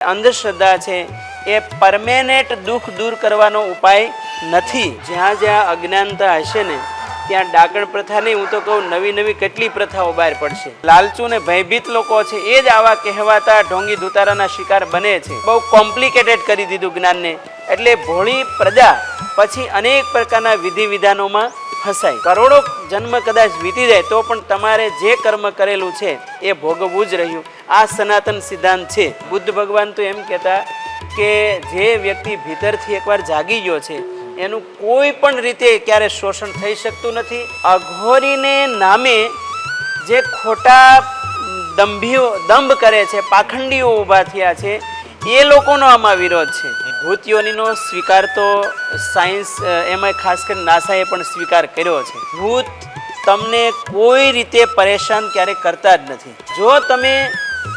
અંધશ્રદ્ધા છે એ પરમેનેન્ટ દુઃખ દૂર કરવાનો ઉપાય નથી. જ્યાં જ્યાં અજ્ઞાનતા હશે ને ત્યાં ડાકણ પ્રથા નહીં, હું તો કહું નવી નવી કેટલી પ્રથાઓ બહાર પડશે. લાલચુ ને ભયભીત લોકો છે એ જ આવા કહેવાતા ઢોંગી ધુતારાના શિકાર બને છે. બહુ કોમ્પ્લિકેટેડ કરી દીધું જ્ઞાનને, એટલે ભોળી પ્રજા પછી અનેક પ્રકારના વિધિ વિધાનોમાં ફસાય. કરોડો જન્મ કદાચ વીતી જાય તો પણ તમારે જે કર્મ કરેલું છે એ ભોગવવું જ રહ્યું. આ સનાતન સિદ્ધાંત છે. બુદ્ધ ભગવાન તો એમ કહેતા કે જે વ્યક્તિ ભીતરથી એકવાર જાગી ગયો છે એનું કોઈ પણ રીતે ક્યારે શોષણ થઈ શકતું નથી. અઘોરીને નામે જે ખોટા દંભ કરે છે, પાખંડીઓ ઊભા થયા છે, એ લોકોનો આમાં વિરોધ છે. ભૂતયોનીનો સ્વીકાર તો સાયન્સ, એમાં ખાસ કરીને નાસાએ પણ સ્વીકાર કર્યો છે. ભૂત તમને કોઈ રીતે પરેશાન ક્યારે કરતા જ નથી. જો તમે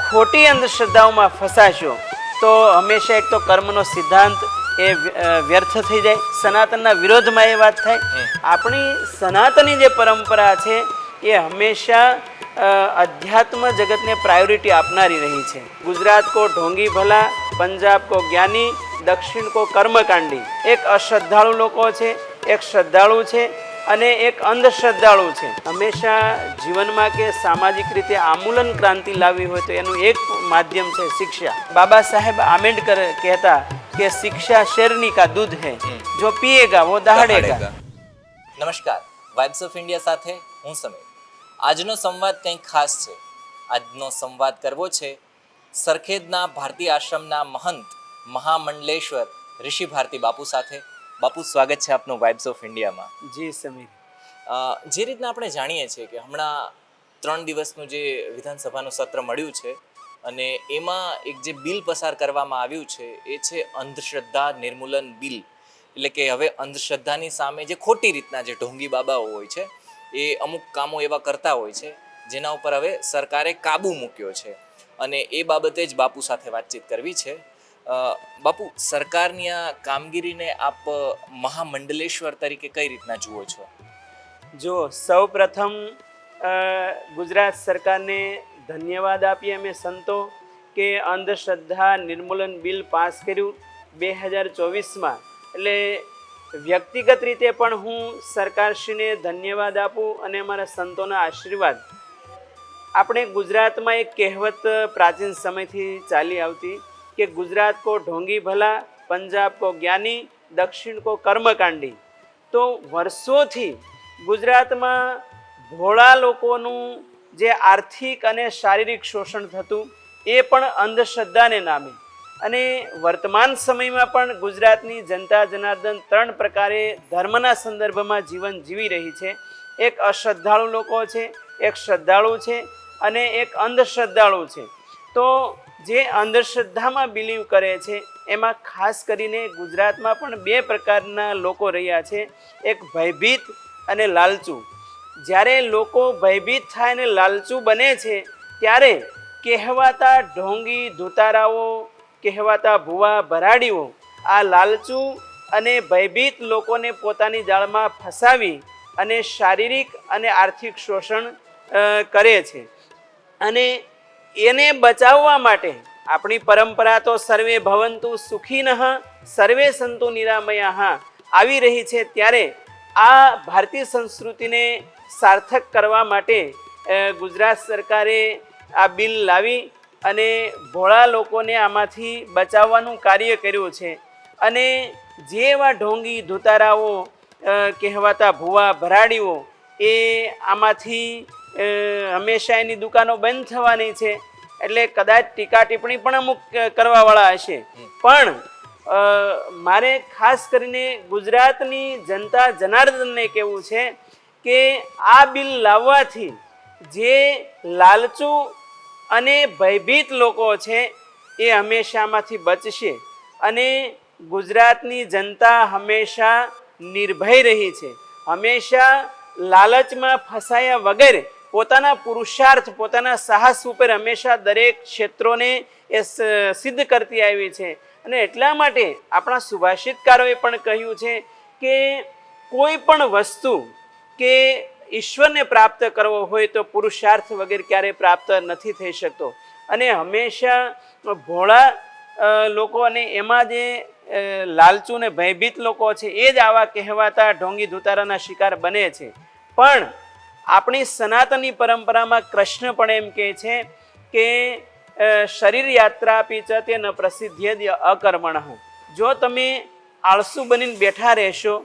ખોટી અંધશ્રદ્ધાઓમાં ફસાશો તો હંમેશા એક તો કર્મનો સિદ્ધાંત એ વ્યર્થ થઈ જાય, સનાતનના વિરોધમાં એ વાત થાય. આપણી સનાતની જે પરંપરા છે એ હંમેશા અધ્યાત્મ જગતને પ્રાયોરિટી આપનારી રહી છે. ગુજરાત કો ઢોંગી ભલા, પંજાબ કો જ્ઞાની, દક્ષિણ કો કર્મકાંડી. એક અશ્રદ્ધાળુ લોકો છે, એક શ્રદ્ધાળુ છે અને એક અંધશ્રદ્ધાળુ છે. હંમેશા જીવનમાં કે સામાજિક રીતે આમૂલન ક્રાંતિ લાવવી હોય તો એનું એક માધ્યમ છે શિક્ષા. બાબા સાહેબ આંબેડકર કહેતા કે શિક્ષા શેરની કા દૂધ હૈ, જો પીએગા વો દહાડેગા. નમસ્કાર, વાઇબ્સ ઓફ ઇન્ડિયા સાથે હું સમીર. આજનો સંવાદ કંઈક ખાસ છે. આજનો સંવાદ કરવો છે સરખેજના ભારતી આશ્રમના મહંત મહામંડલેશ્વર ઋષિ ભારતી બાપુ સાથે. બાપુ, સ્વાગત છે આપનું વાઇબ્સ ઓફ ઇન્ડિયામાં. જી સમીર. જે રીતના આપણે જાણીએ છીએ કે હમણાં 3 દિવસનું જે વિધાનસભાનું સત્ર મળ્યું છે અને એમાં એક જે બિલ પસાર કરવામાં આવ્યું છે એ છે અંધશ્રદ્ધા નિર્મૂલન બિલ. એટલે કે હવે અંધશ્રદ્ધાની સામે જે ખોટી રીતના જે ઢોંગી બાબાઓ હોય છે એ અમુક કામો એવા કરતા હોય છે જેના ઉપર હવે સરકારે કાબુ મૂક્યો છે અને એ બાબતે જ બાપુ સાથે વાતચીત કરવી છે. બાપુ, સરકારની આ કામગીરીને આપ મહામંડલેશ્વર તરીકે કઈ રીતના જુઓ છો? જો સૌ પ્રથમ ગુજરાત સરકારને ધન્યવાદ આપીએ અમે સંતો કે અંધશ્રદ્ધા નિર્મૂલન બિલ પાસ કર્યું 2024માં. એટલે વ્યક્તિગત રીતે પણ હું સરકારશ્રીને ધન્યવાદ આપું અને અમારા સંતોના આશીર્વાદ. આપણે ગુજરાતમાં એક કહેવત પ્રાચીન સમયથી ચાલી આવતી કે ગુજરાત કો ઢોંગી ભલા, પંજાબ કો જ્ઞાની, દક્ષિણ કો કર્મકાંડી. તો વર્ષોથી ગુજરાતમાં ભોળા લોકોનું જે આર્થિક અને શારીરિક શોષણ થતું એ પણ અંધશ્રદ્ધાને નામે. અને વર્તમાન સમયમાં પણ ગુજરાતની જનતા જનાર્દન 3 પ્રકારે ધર્મના સંદર્ભમાં જીવન જીવી રહી છે. એક અશ્રદ્ધાળુ લોકો છે, એક શ્રદ્ધાળુ છે અને એક અંધશ્રદ્ધાળુ છે. તો જે અંધશ્રદ્ધામાં બિલીવ કરે છે એમાં ખાસ કરીને ગુજરાતમાં પણ 2 પ્રકારના લોકો રહ્યા છે, એક ભયભીત અને લાલચુ. જ્યારે લોકો ભયભીત થાય અને લાલચુ બને છે ત્યારે કહેવાતા ઢોંગી ધુતારાઓ, કહેવાતા ભુવા ભરાડીઓ આ લાલચુ અને ભયભીત લોકોને પોતાની જાળમાં ફસાવી અને શારીરિક અને આર્થિક શોષણ કરે છે. અને એને બચાવવા માટે આપણી પરંપરા તો સર્વે ભવંતુ સુખીનઃ સર્વે સંતુ નિરામયાઃ આવી રહી છે. ત્યારે આ ભારતીય સંસ્કૃતિને સાર્થક કરવા માટે ગુજરાત સરકારે આ બિલ લાવી અને ભોળા લોકોને આમાંથી બચાવવાનું કાર્ય કર્યું છે. અને જે એવા ઢોંગી ધુતારાઓ કહેવાતા ભુવા ભરાડીઓ એ આમાંથી હંમેશા એની દુકાનો બંધ થવાની છે. એટલે કદાચ ટીકા ટિપ્પણી પણ અમુક કરવાવાળા હશે, પણ મારે ખાસ કરીને ગુજરાતની જનતા જનાર્દનને કહેવું છે કે આ બિલ લાવવાથી જે લાલચુ અને ભયભીત લોકો છે એ હંમેશામાંથી બચશે અને ગુજરાતની જનતા હંમેશા નિર્ભય રહી છે. હંમેશા લાલચમાં ફસાયા વગર પોતાના પુરુષાર્થ, પોતાના સાહસ ઉપર હંમેશા દરેક ક્ષેત્રોને એ સિદ્ધ કરતી આવી છે. અને એટલા માટે આપણા સુભાષિતકારોએ પણ કહ્યું છે કે કોઈ પણ વસ્તુ કે ઈશ્વરને પ્રાપ્ત કરવો હોય તો પુરુષાર્થ વગર ક્યારેય પ્રાપ્ત નથી થઈ શકતો. અને હંમેશા ભોળા લોકો અને એમાં જે લાલચુ ને ભયભીત લોકો છે એ જ આવા કહેવાતા ઢોંગી ધુતારાના શિકાર બને છે. પણ આપણી સનાતની પરંપરામાં કૃષ્ણ પણ એમ કહે છે કે શરીર યાત્રા પીચ તેન પ્રસિદ્ધ્ય અકર્મણ. જો તમે આળસુ બનીને બેઠા રહેશો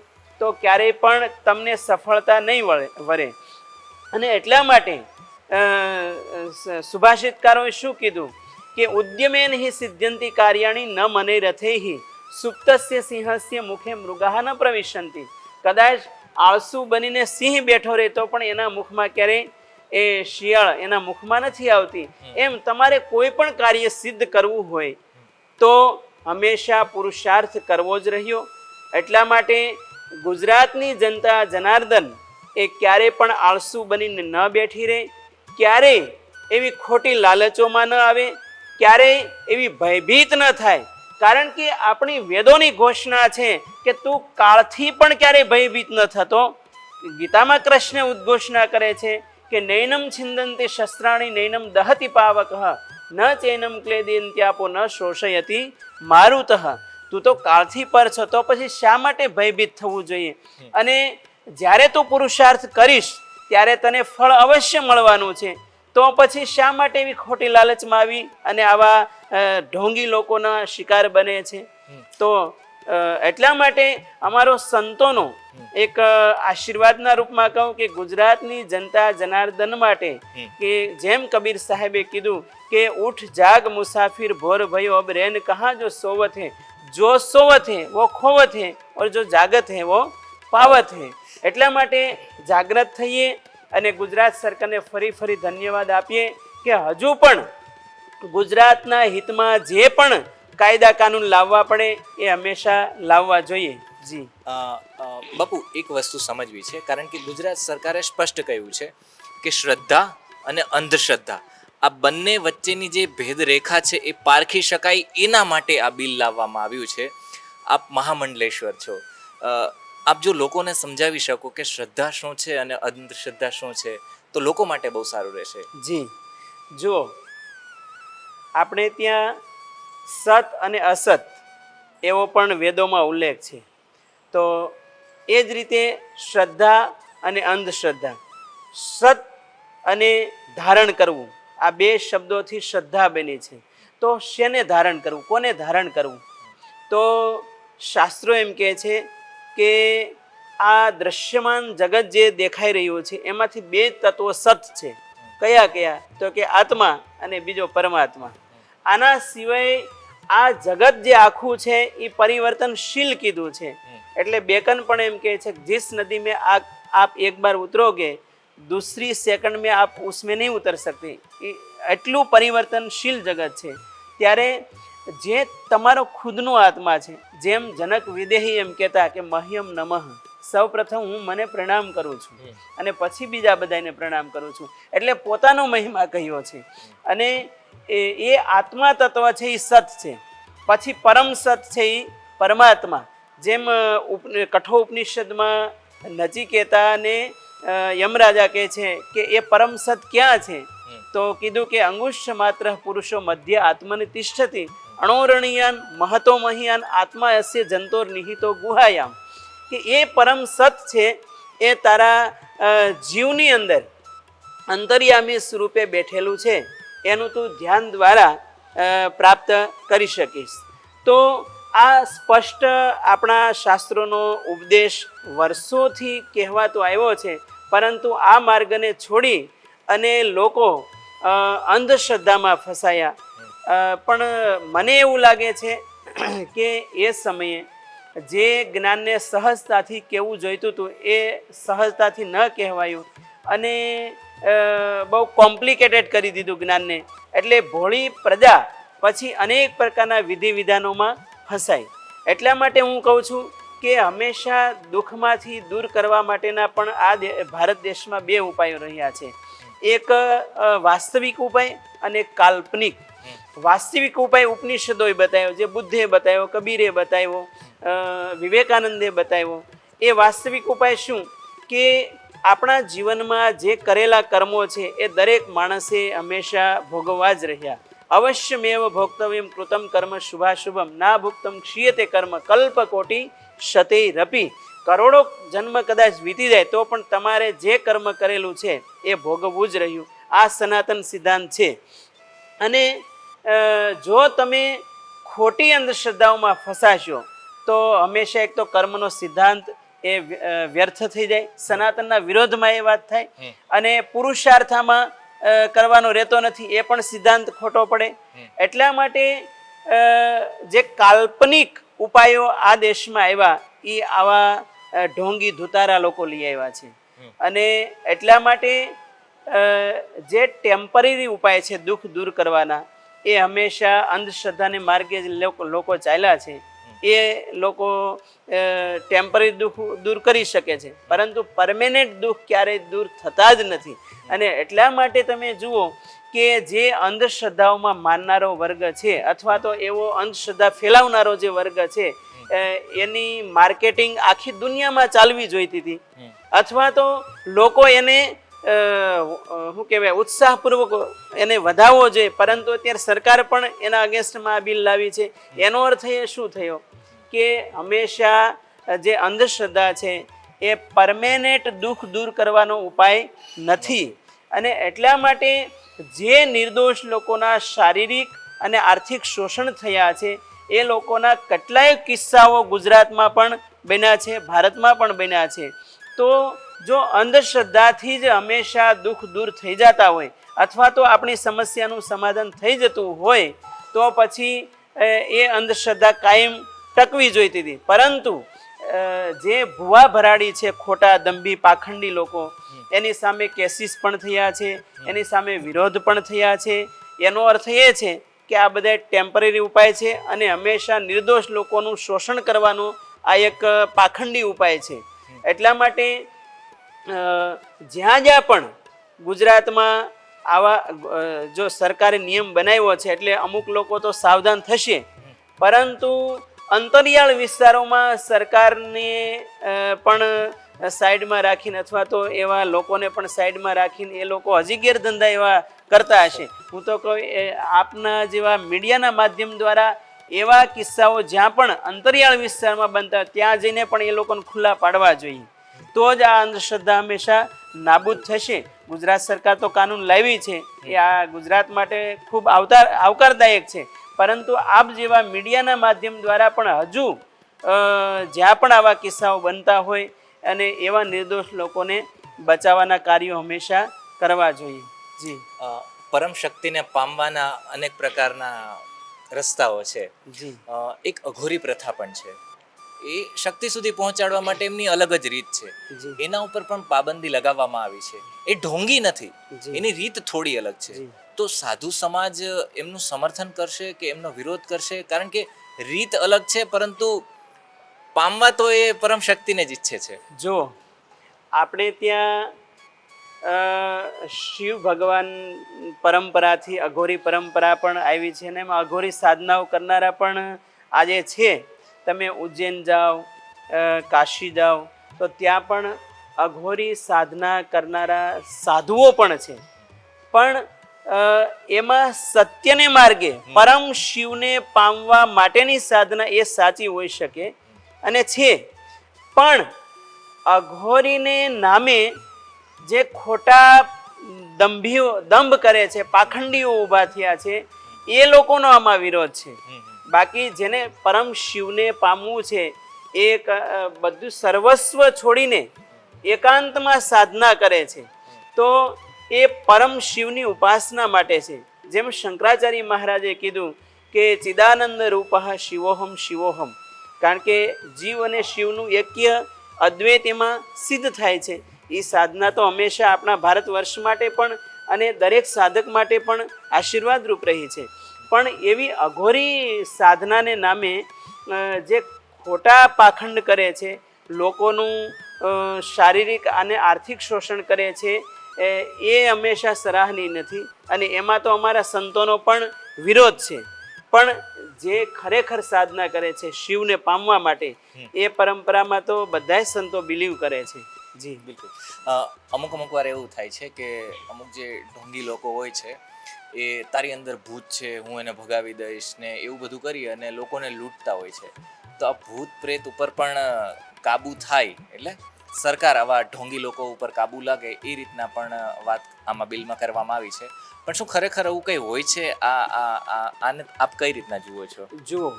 તો ક્યારેય પણ તમને સફળતા નહીં વળે. અને એટલા માટે સુભાષિતકારોએ શું કીધું કે ઉદ્યમેન હિ સિદ્ધ્યંતિ કાર્યાણી ન મને રથેહિ સુપ્તસ્ય સિંહસ્ય મુખે મૃગા ન પ્રવિશંતિ. કદાચ આળસુ બનીને સિંહ બેઠો રહેતો પણ એના મુખમાં ક્યારેય એ શિયાળ એના મુખમાં નથી આવતી. એમ તમારે કોઈ પણ કાર્ય સિદ્ધ કરવું હોય તો હંમેશા પુરુષાર્થ કરવો જ રહ્યો. એટલા માટે ગુજરાતની જનતા જનાર્દન એ ક્યારેય પણ આળસુ બનીને ન બેઠી રહે, ક્યારેય એવી ખોટી લાલચોમાં ન આવે, ક્યારેય એવી ભયભીત ન થાય. કારણ કે આપણી વેદોની ઘોષણા છે કે તું કાળથી પણ ક્યારેય ભયભીત ન થતો. ગીતામાં કૃષ્ણ ઉદ્ઘોષણા કરે છે કે નૈનમ છિંદંતી શસ્ત્રાણી નૈનમ દહતિ પાવક ન ચૈનમ ક્લેદયંત્યાપો ન શોષયતી મારુતઃ. તું તો કાળથી પર છો તો પછી શા માટે ભયભીત થવું જોઈએ? અને જ્યારે તું પુરુષાર્થ કરીશ ત્યારે તને ફળ અવશ્ય મળવાનું છે. તો પછી શા માટે એવી ખોટી લાલચમાં આવી અને આવા ઢોંગી લોકોના શિકાર બને છે? તો એટલા માટે અમારો સંતોનો એક આશીર્વાદના રૂપમાં કહું કે ગુજરાતની જનતા જનાર્દન માટે કે જેમ કબીર સાહેબે કીધું કે ઉઠ જાગ મુસાફિર ભોર ભયો અબ રેન કહા જો સોવત હે, જો સોવત હે વો ખોવત હે ઓર જો જાગત હે વો પાવત હે. એટલા માટે જાગ્રત થઈએ અને ગુજરાત સરકારને ફરી ધન્યવાદ આપીએ કે હજુ પણ ગુજરાતના હિતમાં જે પણ કાયદા કાનૂન લાવવા પડે એ હંમેશા લાવવા જોઈએ. જી બાપુ, એક વસ્તુ સમજવી છે, કારણ કે ગુજરાત સરકારે સ્પષ્ટ કહ્યું છે કે શ્રદ્ધા અને અંધશ્રદ્ધા આ બંને વચ્ચેની જે ભેદરેખા છે એ પારખી શકાય એના માટે આ બિલ લાવવામાં આવ્યું છે. આપ મહામંડલેશ્વર છો, આપ જો લોકોને સમજાવી શકો કે શ્રદ્ધા શું છે અને અંધશ્રદ્ધા શું છે તો લોકો માટે બહુ સારું રહેશે. જી જુઓ, આપણે ત્યાં સત અને અસત એવો પણ વેદોમાં ઉલ્લેખ છે. તો એ જ રીતે શ્રદ્ધા અને અંધશ્રદ્ધા, સત અને ધારણ કરવું, આ બે શબ્દોથી શ્રદ્ધા બની છે. તો શેને ધારણ કરવું, કોને ધારણ કરવું? તો શાસ્ત્રો એમ કહે છે કે આ દ્રશ્યમાન જગત જે દેખાઈ રહ્યું છે એમાંથી બે તત્વો સત છે. કયા કયા? તો કે આત્મા અને બીજો પરમાત્મા. આના સિવાય આ જગત જે આખું છે એ પરિવર્તનશીલ કીધું છે. એટલે બેકન પણ એમ કહે છે जिस नदी में आप एक बार उतरोगे दूसरी सेकंड में आप उसमें नहीं उतर सकते. એટલું પરિવર્તનશીલ જગત છે. ત્યારે જે તમારો ખુદનો આત્મા છે, જેમ જનક વિદેહી એમ કહેતા કે મહ્યમ નમઃ, સૌ પ્રથમ હું મને પ્રણામ કરું છું અને પછી બીજા બધાને પ્રણામ કરું છું. એટલે પોતાનો મહિમા કહ્યો છે. અને એ આત્મા તત્વ છે એ સત છે. પછી પરમ સત છે એ પરમાત્મા. જેમ કઠોપનિષદમાં નચિકેતાને યમરાજા કહે છે કે એ પરમ સત ક્યાં છે? તો કીધું કે અંગુષ્ઠ માત્ર પુરુષો મધ્ય આત્મને તિષ્ઠતિ અણોરણીયાન મહતો મહિયાન આત્મા અસ્ય જંતોર નિહિતો ગુહાયામ. કે એ પરમ સત છે એ તારા જીવની અંદર અંતર્યામી સ્વરૂપે બેઠેલું છે. એનું તું ધ્યાન દ્વારા પ્રાપ્ત કરી શકીશ. તો આ સ્પષ્ટ આપણા શાસ્ત્રોનો ઉપદેશ વર્ષોથી કહેવાતો આવ્યો છે. પરંતુ આ માર્ગને છોડી અને લોકો અંધશ્રદ્ધામાં ફસાયા. પણ મને એવું લાગે છે કે એ સમયે જે જ્ઞાનને સહજતાથી કહેવું જોઈતું હતું એ સહજતાથી ન કહેવાયું અને બહુ કોમ્પ્લિકેટેડ કરી દીધું જ્ઞાનને. એટલે ભોળી પ્રજા પછી અનેક પ્રકારના વિધિ વિધાનોમાં ફસાય. એટલા માટે હું કહું છું કે હંમેશા દુઃખમાંથી દૂર કરવા માટેના પણ આ ભારત દેશમાં બે ઉપાયો રહ્યા છે. એક વાસ્તવિક ઉપાય અને કાલ્પનિક. વાસ્તવિક ઉપાય ઉપનિષદોએ બતાવ્યો, જે બુદ્ધે બતાવ્યો, કબીરે બતાવ્યો, વિવેકાનંદે બતાવ્યો. એ વાસ્તવિક ઉપાય શું કે આપણા જીવનમાં જે કરેલા કર્મો છે એ દરેક માણસે હંમેશા ભોગવવા જ રહ્યા. અવશ્યમેવ ભોક્તવ્યમ કૃતમ કર્મ શુભાશુભમ ના ભુક્તમ ક્ષીયતે કર્મ કલ્પકોટી શતૈરપી. કરોડો જન્મ કદાચ વીતી જાય તો પણ તમારે જે કર્મ કરેલું છે એ ભોગવવું જ રહ્યું. આ સનાતન સિદ્ધાંત છે. અને જો તમે ખોટી અંધશ્રદ્ધાઓમાં ફસાશો તો હંમેશા એક તો કર્મનો સિદ્ધાંત એ વ્યર્થ થઈ જાય, સનાતનના વિરોધમાં એ વાત થાય, અને પુરુષાર્થમાં કરવાનો રહેતો નથી, એ પણ સિદ્ધાંત ખોટો પડે. એટલા માટે જે કાલ્પનિક ઉપાયો આ દેશમાં આવ્યા એ આવા ઢોંગી ધુતારા લોકો લઈ આવ્યા છે. અને એટલા માટે જે ટેમ્પરરી ઉપાય છે દુઃખ દૂર કરવાના, એ હંમેશા અંધશ્રદ્ધાને માર્ગે જ લોકો ચાલ્યા છે. એ લોકો ટેમ્પરરી દુઃખ દૂર કરી શકે છે, પરંતુ પરમેનન્ટ દુઃખ ક્યારેય દૂર થતા જ નથી. અને એટલા માટે તમે જુઓ કે જે અંધશ્રદ્ધાઓમાં માનનારો વર્ગ છે, અથવા તો એવો અંધશ્રદ્ધા ફેલાવનારો જે વર્ગ છે, એની માર્કેટિંગ આખી દુનિયામાં ચાલવી જોઈતી હતી, અથવા તો લોકો એને શું કહેવાય ઉત્સાહપૂર્વક એને વધાવવો જોઈએ. પરંતુ અત્યારે સરકાર પણ એના અગેન્સ્ટમાં આ બિલ લાવી છે. એનો અર્થ એ શું થયો કે હંમેશા જે અંધશ્રદ્ધા છે એ પરમેનન્ટ દુઃખ દૂર કરવાનો ઉપાય નથી. અને એટલા માટે જે નિર્દોષ લોકોના શારીરિક અને આર્થિક શોષણ થયા છે એ લોકોના કેટલાય કિસ્સાઓ ગુજરાતમાં પણ બન્યા છે, ભારતમાં પણ બન્યા છે. તો જો અંધશ્રદ્ધાથી જ હંમેશા દુઃખ દૂર થઈ જતા હોય, અથવા તો આપણી સમસ્યાનું સમાધાન થઈ જતું હોય, તો પછી એ અંધશ્રદ્ધા કાયમ ટકવી જોઈતી હતી. પરંતુ જે ભુવા ભરાડી છે, ખોટા દંભી પાખંડી લોકો, એની સામે કેસીસ પણ થયા છે, એની સામે વિરોધ પણ થયા છે. એનો અર્થ એ છે કે આ બધા ટેમ્પરરી ઉપાય છે અને હંમેશા નિર્દોષ લોકોનું શોષણ કરવાનો આ એક પાખંડી ઉપાય છે. એટલા માટે જ્યાં જ્યાં પણ ગુજરાતમાં આવા જો સરકારે નિયમ બનાવ્યો છે એટલે અમુક લોકો તો સાવધાન થશે, પરંતુ અંતરિયાળ વિસ્તારોમાં સરકારને પણ સાઈડમાં રાખીને, અથવા તો એવા લોકોને પણ સાઈડમાં રાખીને એ લોકો હજી ગેરધંધા એવા કરતા હશે. હું તો કહું આપના જેવા મીડિયાના માધ્યમ દ્વારા એવા કિસ્સાઓ જ્યાં પણ અંતરિયાળ વિસ્તારમાં બનતા ત્યાં જઈને પણ એ લોકોને ખુલ્લા પાડવા જોઈએ. તો જ આ અંધશ્રદ્ધા હંમેશા નાબૂદ થશે. ગુજરાત સરકાર તો કાનૂન લાવી છે, એ આ ગુજરાત માટે ખૂબ આવકારદાયક છે. પરંતુ આપ જેવા મીડિયાના માધ્યમ દ્વારા પણ હજુ જ્યાં પણ આવા કિસ્સાઓ બનતા હોય અને એવા નિર્દોષ લોકોને બચાવવાના કાર્યો હંમેશા કરવા જોઈએ. જી. પરમ શક્તિને પામવાના અનેક પ્રકારના રસ્તાઓ છે. જી. એક અઘોરી પ્રથા પણ છે. એ શક્તિ સુધી પહોંચાડવા માટે એમની અલગ જ રીત છે. એના ઉપર પણ પાબંદી લગાવવામાં આવી છે. એ ઢોંગી નથી, એની રીત થોડી અલગ છે. તો સાધુ સમાજ એમનું સમર્થન કરશે કે એમનો વિરોધ કરશે? કારણ કે રીત અલગ છે, પરંતુ પામવા તો એ પરમ શક્તિને જ ઈચ્છે છે. જો આપણે ત્યાં શિવ ભગવાન પરંપરાથી અઘોરી પરંપરા પણ આવી છે, ને એમાં અઘોરી સાધનાઓ કરનારા પણ આજે છે. તમે ઉજ્જૈન જાઓ, કાશી જાઓ, તો ત્યાં પણ અઘોરી સાધના કરનારા સાધુઓ પણ છે. પણ એમાં સત્યને માર્ગે પરમ શિવને પામવા માટેની સાધના એ સાચી હોઈ શકે અને છે. પણ અઘોરીને નામે જે ખોટા દંભ કરે છે, પાખંડીઓ ઊભા થયા છે, એ લોકોનો આમાં વિરોધ છે. બાકી જેને પરમ શિવને પામવું છે એ બધું સર્વસ્વ છોડીને એકાંતમાં સાધના કરે છે, તો એ પરમ શિવની ઉપાસના માટે છે. જેમ શંકરાચાર્ય મહારાજે કીધું કે ચિદાનંદ રૂપઃ શિવોહમ શિવોહમ, કારણ કે જીવ અને શિવનું એક્ય અદ્વૈત એમાં સિદ્ધ થાય છે. એ સાધના તો હંમેશા આપણા ભારત વર્ષ માટે પણ અને દરેક સાધક માટે પણ આશીર્વાદરૂપ રહી છે. પણ એવી અઘોરી સાધનાને નામે જે ખોટા પાખંડ કરે છે, લોકોનું શારીરિક અને આર્થિક શોષણ કરે છે, એ હંમેશા સરાહનીય નથી. અને એમાં તો અમારા સંતોનો પણ વિરોધ છે. પણ જે ખરેખર સાધના કરે છે શિવને પામવા માટે, એ પરંપરામાં તો બધા જ સંતો બિલીવ કરે છે. જી બિલકુલ. અમુક વાર એવું થાય છે કે અમુક જે ઢોંગી લોકો હોય છે એ તારી અંદર ભૂત છે, હું એને ભગાવી દઈશ ને એવું બધું કરી અને લોકોને લૂંટતા હોય છે. તો આ ભૂત પ્રેત ઉપર પણ કાબૂ થાય, એટલે સરકાર આવા ઢોંગી લોકો ઉપર કાબૂ લાગે એ રીતના પણ વાત આમાં બિલમાં કરવામાં આવી છે. પણ શું ખરેખર એવું કંઈ હોય છે? આને આપ કઈ રીતના જુઓ છો? જુઓ,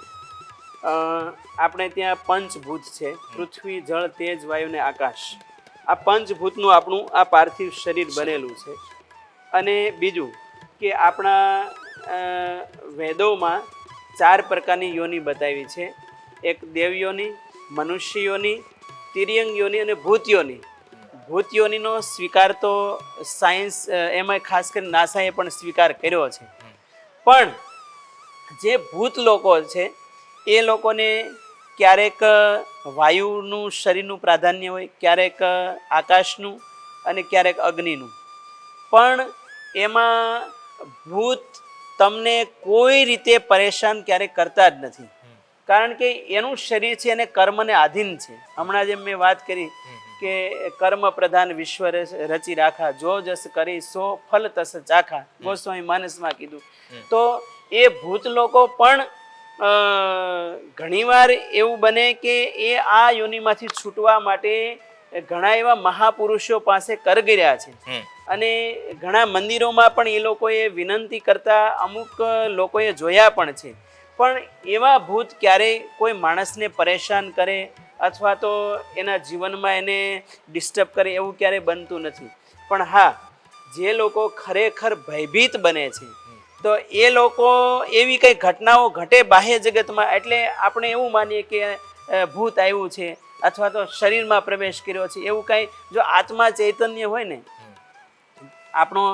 આપણે ત્યાં પંચભૂત છે, પૃથ્વી, જળ, તેજ, વાયુ ને આકાશ. આ પંચભૂતનું આપણું આ પાર્થિવ શરીર બનેલું છે. અને બીજું કે આપણા વેદોમાં 4 પ્રકારની યોનિ બતાવી છે. એક દેવ યોનિ, મનુષ્ય યોનિ, તિર્યંગ યોનિ અને ભૂત યોનિ. ભૂત યોનિનો સ્વીકાર તો સાયન્સ, એમાં ખાસ કરીને નાસાએ પણ સ્વીકાર કર્યો છે. પણ જે ભૂત લોકો છે એ લોકોને ક્યારેક વાયુનું શરીરનું પ્રાધાન્ય હોય, ક્યારેક આકાશનું અને ક્યારેક અગ્નિનું. પણ એમાં ભૂત તમને કોઈ રીતે પરેશાન ક્યારેક કરતા જ નથી, કારણ કે એનું શરીર છે એને કર્મને આધીન છે. હમણાં જેમ મેં વાત કરી કે કર્મ પ્રધાન વિશ્વ રચી રાખા, જો જસ કરી સો ફલ તસ ચાખા, ગોસ્વામી માનસમાં કીધું. તો એ ભૂત લોકો પણ ઘણીવાર એવું બને કે એ આ યોનિમાંથી છૂટવા માટે ઘણા એવા મહાપુરુષો પાસે કરગર્યા છે. અને ઘણા મંદિરોમાં પણ એ લોકોએ વિનંતી કરતા અમુક લોકોએ જોયા પણ છે. પણ એવા ભૂત ક્યારેય કોઈ માણસને પરેશાન કરે અથવા તો એના જીવનમાં એને ડિસ્ટર્બ કરે એવું ક્યારેય બનતું નથી. પણ હા, જે લોકો ખરેખર ભયભીત બને છે તો એ લોકો એવી કંઈ ઘટનાઓ ઘટે બાહ્ય જગતમાં, એટલે આપણે એવું માનીએ કે ભૂત આવ્યું છે અથવા તો શરીરમાં પ્રવેશ કર્યો છે, એવું કાંઈ જો આત્મા ચૈતન્ય હોય ને, આપણો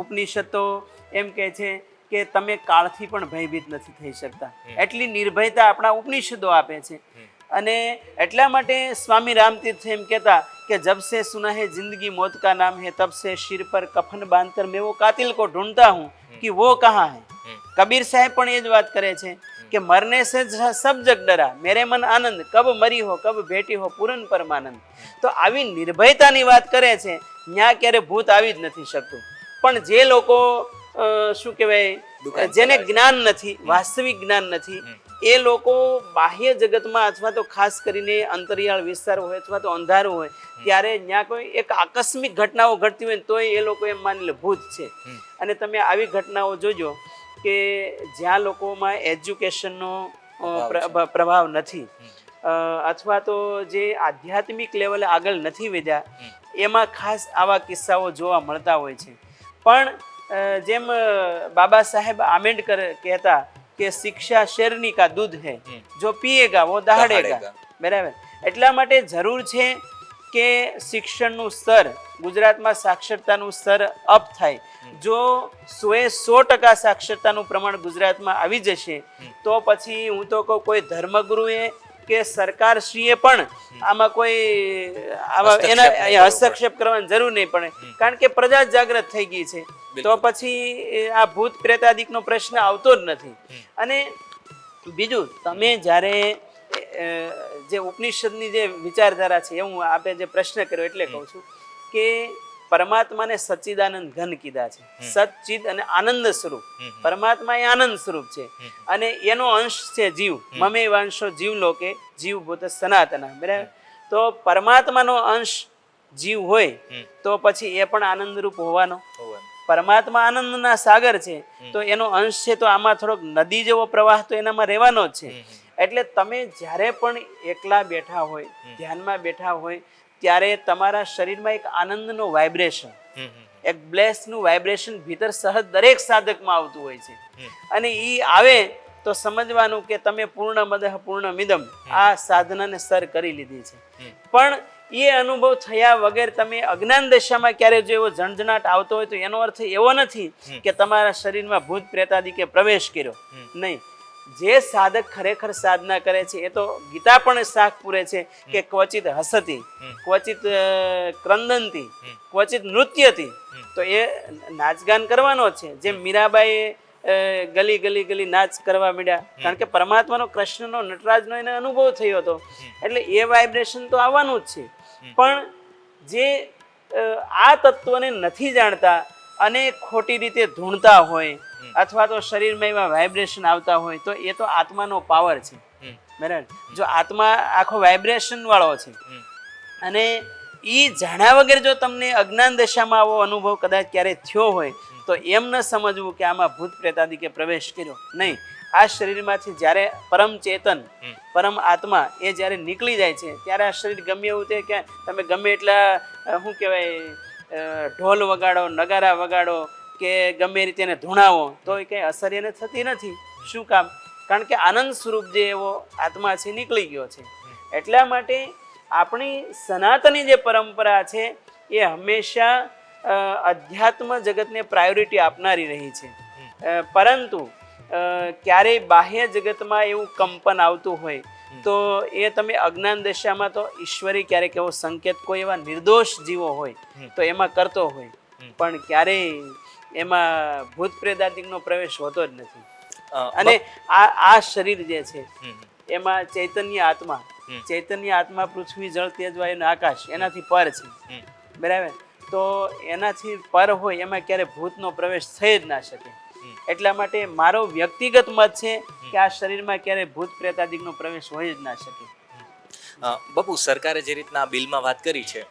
ઉપનિષદ તો એમ કહે છે કે તમે કાળથી પણ ભયભીત નથી થઈ શકતા, એટલી નિર્ભયતા આપણા ઉપનિષદો આપે છે. અને એટલા માટે સ્વામી રામતીર્થ એમ કહેતા કે જબ સે સુના હે જિંદગી મોત કા નામ હે, તબ સે શિર પર કફન બાંધકર મેં વો કાતિલ કો ઢૂંઢતા હું कि वो कहाँ है. कबीर साहब પણ એ જ વાત કરે છે કે મરને સે સબ જગ ડરા, મેરે મન આનંદ, કબ મરી હો કબ ભેટી હો પૂરન પરમાનંદ. તો આવી નિર્ભયતાની વાત કરે છે, ત્યાં ક્યારે ભૂત આવી જ નથી શકતું. પણ જે લોકો શું કહેવાય, જેને જ્ઞાન નથી, વાસ્તવિક જ્ઞાન નથી, એ લોકો બાહ્ય જગતમાં અથવા તો ખાસ કરીને અંતરિયાળ વિસ્તાર હોય અથવા તો અંધારું હોય ત્યારે ત્યાં કોઈ એક આકસ્મિક ઘટનાઓ ઘટતી હોય તોય એ લોકો એમ માની લે ભૂત છે. અને તમે આવી ઘટનાઓ જોજો કે જ્યાં લોકોમાં એજ્યુકેશનનો પ્રભાવ નથી અથવા તો જે આધ્યાત્મિક લેવલે આગળ નથી વધ્યા, એમાં ખાસ આવા કિસ્સાઓ જોવા મળતા હોય છે. પણ જેમ બાબા સાહેબ આંબેડકર કહેતા કે શિક્ષા શેરની કા દૂધ હૈ, જો પીએગા વો દહાડેગા. બરાબર. એટલા માટે જરૂર છે કે શિક્ષણનું સ્તર, ગુજરાતમાં સાક્ષરતાનું સ્તર અપ થાય. જો 100% સાક્ષરતાનું પ્રમાણ ગુજરાતમાં આવી જશે તો પછી હું તો કહું કોઈ ધર્મગુરુએ કે સરકારશ્રીએ પણ આમાં કોઈ આવા એના હસ્તક્ષેપ કરવાની જરૂર નહીં પડે, કારણ કે પ્રજા જાગૃત થઈ ગઈ છે. તો પછી આ ભૂત પ્રેતાદિકનો પ્રશ્ન આવતો જ નથી. અને બીજું, તમે જ્યારે જે ઉપનિષદની જે વિચારધારા છે, હું આપે જે પ્રશ્ન કર્યો એટલે કહું છું કે પરમાત્માને સચ્ચિદાનંદ ઘન કીધા છે. સચ્ચિદ અને આનંદ સ્વરૂપ. પરમાત્મા એ આનંદ સ્વરૂપ છે અને એનો અંશ છે જીવ. મમે વાંશો જીવ લોકે જીવ ભૂત સનાતના. બરાબર. તો પરમાત્માનો અંશ જીવ હોય તો પછી એ પણ આનંદરૂપ હોવાનો. પરમાત્મા આનંદના સાગર છે તો એનો અંશ છે, તો આમાં થોડોક નદી જેવો પ્રવાહ તો એનામાં રહેવાનો જ છે. એટલે તમે જ્યારે પણ એકલા બેઠા હોય, ધ્યાનમાં બેઠા હોય, ત્યારે તમારા શરીરમાં એક આનંદનો વાઇબ્રેશન, એક બ્લેસનું વાઇબ્રેશન ભીતર સહજ દરેક સાધકમાં આવતું હોય છે. અને એ આવે તો સમજવાનું કે તમે પૂર્ણ મદઃ પૂર્ણ મિદમ આ સાધનાને સર કરી લીધી છે. પણ એ અનુભવ થયા વગર તમે અજ્ઞાન દશામાં ક્યારે જો એવો ઝણઝણાટ આવતો હોય તો એનો અર્થ એવો નથી કે તમારા શરીરમાં ભૂત પ્રેતાદિકે પ્રવેશ કર્યો. નહીં. જે સાધક ખરેખર સાધના કરે છે એ તો ગીતા પણ સાખ પૂરે છે કે ક્વચિત હસતી, ક્વચિત ક્રંદંતી, ક્વચિત નૃત્યતી. તો એ નાચગાન કરવાનો છે. જેમ મીરાબાઈએ ગલી ગલી ગલી નાચ કરવા માંડ્યા, કારણ કે પરમાત્માનો, કૃષ્ણનો, નટરાજનો એને અનુભવ થયો હતો. એટલે એ વાઇબ્રેશન તો આવવાનું જ છે. પણ જે આ તત્વને નથી જાણતા અને ખોટી રીતે ધૂણતા હોય અથવા તો શરીરમાં એવા વાઇબ્રેશન આવતા હોય તો એ તો આત્માનો પાવર છે. બરાબર. જો આત્મા આખો વાઇબ્રેશન વાળો છે અને એ જાણ્યા વગર જો તમને અજ્ઞાન દશામાં આવો અનુભવ કદાચ ક્યારે થયો હોય તો એમ ન સમજવું કે આમાં ભૂત પ્રેતાદિકે પ્રવેશ કર્યો. નહીં, આ શરીરમાંથી જ્યારે પરમ ચેતન પરમ આત્મા એ જ્યારે નીકળી જાય છે ત્યારે આ શરીર ગમે એવું તે કે તમે ગમે એટલા શું કહેવાય ઢોલ વગાડો, નગારા વગાડો કે ગમે રીતે એને ધૂણાવો તો એ કંઈ અસર એને થતી નથી. શું કામ? કારણ કે આનંદ સ્વરૂપ જે એવો આત્મા છે નીકળી ગયો છે. એટલા માટે આપણી સનાતની જે પરંપરા છે એ હંમેશા અધ્યાત્મ જગતને પ્રાયોરિટી આપનારી રહી છે. પરંતુ ક્યારેય બાહ્ય જગતમાં એવું કંપન આવતું હોય તો એ તમે અજ્ઞાન દશામાં તો ઈશ્વરી ક્યારેક એવો સંકેત કોઈ એવા નિર્દોષ જીવો હોય તો એમાં કરતો હોય, પણ ક્યારેય એમાં ભૂત પ્રેતાદિકનો પ્રવેશ હોતો જ નથી. અને આ શરીર જે છે એમાં ચૈતન્ય આત્મા પૃથ્વી, જળ, તેજ, વાયુ અને આકાશ એનાથી પર છે. બરાબર. તો એનાથી પર હોય એમાં ક્યારે ભૂતનો પ્રવેશ થઈ જ ના શકે. એટલા માટે મારો વ્યક્તિગત મત છે કે આ શરીરમાં ક્યારે ભૂત પ્રેતાદિકનો પ્રવેશ હોય જ ના શકે. બાપુ, સરકારે જે રીતના આ બિલમાં વાત કરી છે,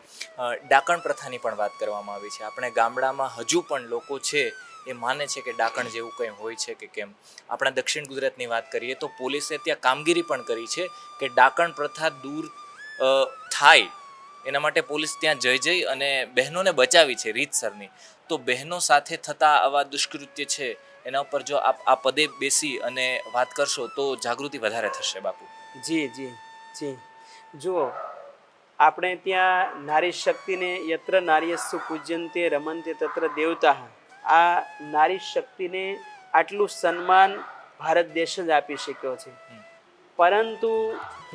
ડાકણ પ્રથાની પણ વાત કરવામાં આવી છે. આપણે ગામડામાં હજુ પણ લોકો છે એ માને છે કે ડાકણ જેવું કંઈ હોય છે કે કેમ. આપણા દક્ષિણ ગુજરાતની વાત કરીએ તો પોલીસે ત્યાં કામગીરી પણ કરી છે કે ડાકણ પ્રથા દૂર થાય એના માટે પોલીસ ત્યાં જઈ અને બહેનોને બચાવી છે રીતસરની. તો બહેનો સાથે થતા આવા દુષ્કૃત્ય છે એના ઉપર જો આપ આ પદે બેસી અને વાત કરશો તો જાગૃતિ વધારે થશે બાપુ. જી જી જી. જુઓ, આપણે ત્યાં નારી શક્તિને યત્ર નાર્યસ્સુ પૂજ્યંતે રમંતે તત્ર દેવતા, આ નારી શક્તિને આટલું સન્માન ભારત દેશ જ આપી શક્યો છે. પરંતુ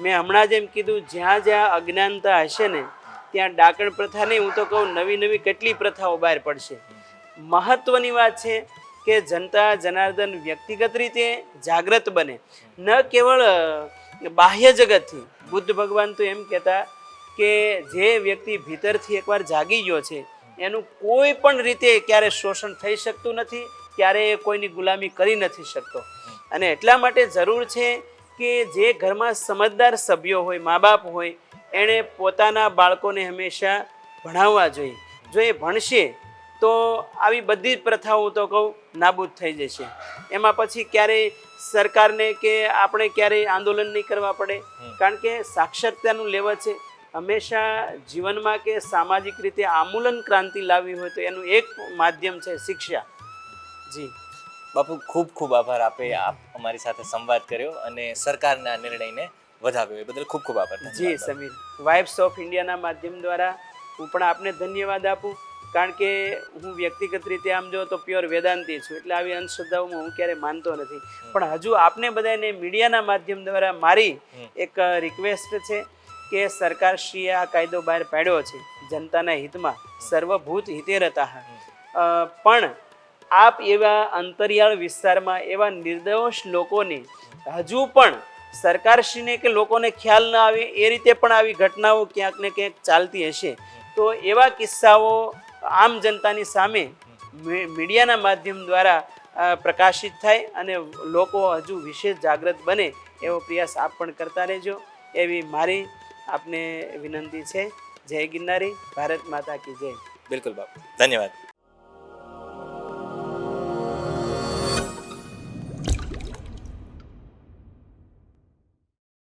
મેં હમણાં જેમ કીધું, જ્યાં જ્યાં અજ્ઞાનતા હશે ને ત્યાં ડાકણ પ્રથા નહીં, હું તો કહું નવી નવી કેટલી પ્રથાઓ બહાર પડશે. મહત્વની વાત છે કે જનતા જનાર્દન વ્યક્તિગત રીતે જાગૃત બને, ન કેવળ બાહ્ય જગતથી. બુદ્ધ ભગવાન તો એમ કહેતા કે જે વ્યક્તિ ભીતરથી એકવાર જાગી ગયો છે એનું કોઈ પણ રીતે ક્યારે શોષણ થઈ શકતું નથી, ક્યારે કોઈની ગુલામી કરી નથી શકતો. અને એટલા માટે જરૂર છે કે જે ઘરમાં સમજદાર સભ્યો હોય, મા બાપ હોય, એણે પોતાના બાળકોને હંમેશા ભણાવવા જોઈએ. જો એ ભણશે તો આવી બધી જ પ્રથાઓ તો કહું નાબૂદ થઈ જશે. એમાં પછી ક્યારેય સરકારને કે આપણે ક્યારેય આંદોલન નહીં કરવા પડે, કારણ કે સાક્ષરતાનું લેવલ છે. હંમેશા જીવનમાં કે સામાજિક રીતે આમૂલન ક્રાંતિ લાવવી હોય તો એનું એક માધ્યમ છે શિક્ષા. જી બાપુ, ખૂબ ખૂબ આભાર. આપે અમારી સાથે સંવાદ કર્યો અને સરકારના નિર્ણયને વધાવ્યો એ બદલ ખૂબ ખૂબ આભાર. જી સમીર, વાઇબ્સ ઓફ ઇન્ડિયાના માધ્યમ દ્વારા હું પણ આપને ધન્યવાદ આપું, કારણ કે હું વ્યક્તિગત રીતે આમ જો તો પ્યોર વેદાંતી છું, એટલે આવી અંધશ્રદ્ધાઓમાં હું ક્યારેય માનતો નથી. પણ હજુ આપને બધાને મીડિયાના માધ્યમ દ્વારા મારી એક રિક્વેસ્ટ છે કે સરકારશ્રીએ આ કાયદો બહાર પાડ્યો છે જનતાના હિતમાં, સર્વભૂત હિતેરતા, પણ આપ એવા અંતરિયાળ વિસ્તારમાં એવા નિર્દોષ લોકોને હજુ પણ સરકારશ્રીને કે લોકોને ખ્યાલ ન આવે એ રીતે પણ આવી ઘટનાઓ ક્યાંક ને ક્યાંક ચાલતી હશે તો એવા કિસ્સાઓ આમ જનતાની સામે મીડિયાના માધ્યમ દ્વારા પ્રકાશિત થાય અને લોકો હજુ વિશેષ જાગૃત બને એવો પ્રયાસ આપ પણ કરતા રહેજો, એવી મારી આપને વિનંતી છે. જય ગિરનારી, ભારત માતા કી જય. બિલકુલ બાપુ, ધન્યવાદ.